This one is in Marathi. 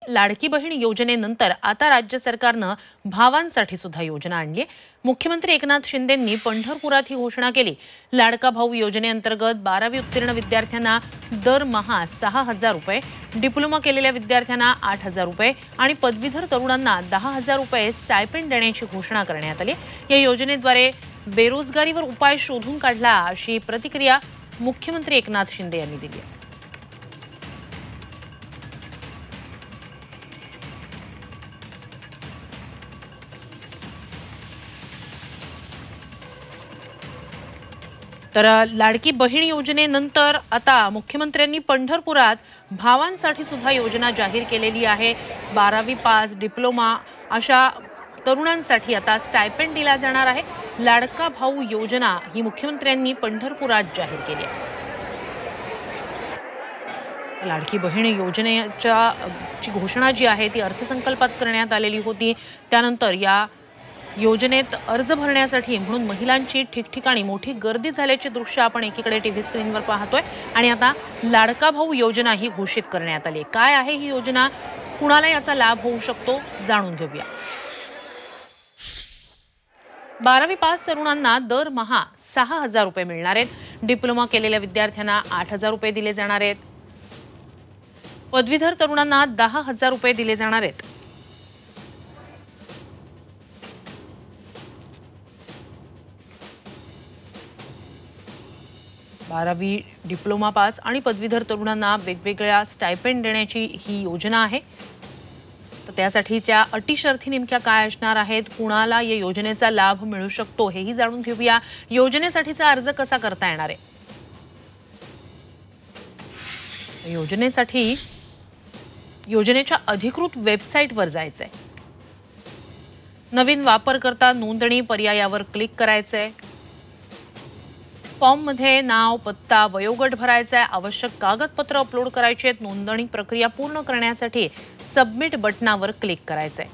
लाडकी बहीण योजनेनंतर आता राज्य सरकारनं भावांसाठी सुद्धा योजना आणली आहे। मुख्यमंत्री एकनाथ शिंदेंनी पंढरपुरात ही घोषणा केली। लाडका भाऊ योजनेअंतर्गत 12वी उत्तीर्ण विद्यार्थ्यांना दरमहा 6,000 रुपये, डिप्लोमा केलेल्या विद्यार्थ्यांना 8,000 रुपये आणि पदवीधर तरुणांना 10,000 रुपये स्टायपेंड देण्याची घोषणा करण्यात आली। या योजनेद्वारे बेरोजगारीवर उपाय शोधून काढला अशी प्रतिक्रिया मुख्यमंत्री एकनाथ शिंदे यांनी दिली आहे। तर लाडकी बहीण योजनेनंतर आता मुख्यमंत्र्यांनी पंढरपुरात भावांसाठी सुद्धा योजना जाहीर केलेली आहे। 12वी पास, डिप्लोमा अशा तरुणांसाठी आता स्टायपेंड दिला जाणार आहे। लाडका भाऊ योजना ही मुख्यमंत्र्यांनी पंढरपुरात जाहीर केली आहे। लाडकी बहीण योजनेची घोषणा जी आहे ती अर्थसंकल्पात करण्यात आलेली होती। त्यानंतर या योजनेत अर्ज भरण्यासाठी म्हणून महिलांची ठिकठिकाणी मोठी गर्दी झाल्याचे दृश्य आपण एकीकडे टीव्ही स्क्रीनवर पाहतोय आणि आता लाडका भाऊ योजना ही घोषित करण्यात आली। काय आहे ही योजना, कुणाला याचा लाभ होऊ शकतो, जाणून घेऊया। 12वी पास तरुणांना दरमहा 6,000 रुपये मिळणार आहेत। डिप्लोमा केलेल्या विद्यार्थ्यांना 8,000 रुपये दिले जाणार आहेत। पदवीधर तरुणांना 10,000 रुपये दिले जाणार आहेत। 12वी डिप्लोमा पास आणि पदवीधर तरुणांना वेगवेगळ्या स्टायपेंड देण्याची ही योजना आहे। तर त्यासाठीच्या अटी शर्ती नेमक्या काय असणार आहेत, कुणाला या योजनेचा लाभ मिळू शकतो हेही जाणून घेऊया। योजनेसाठीचा अर्ज कसा करता येणार आहे? योजनेसाठी योजनेच्या अधिकृत वेबसाईटवर जायचंय। नवीन वापरकर्ता नोंदणी पर्यायावर क्लिक करायचंय। फॉर्म मध्ये नाव, पत्ता, वयोगट भरायचा आहे। आवश्यक कागदपत्र अपलोड करायचे आहेत। नोंदणी प्रक्रिया पूर्ण करण्यासाठी सबमिट बटनावर क्लिक करायचंय।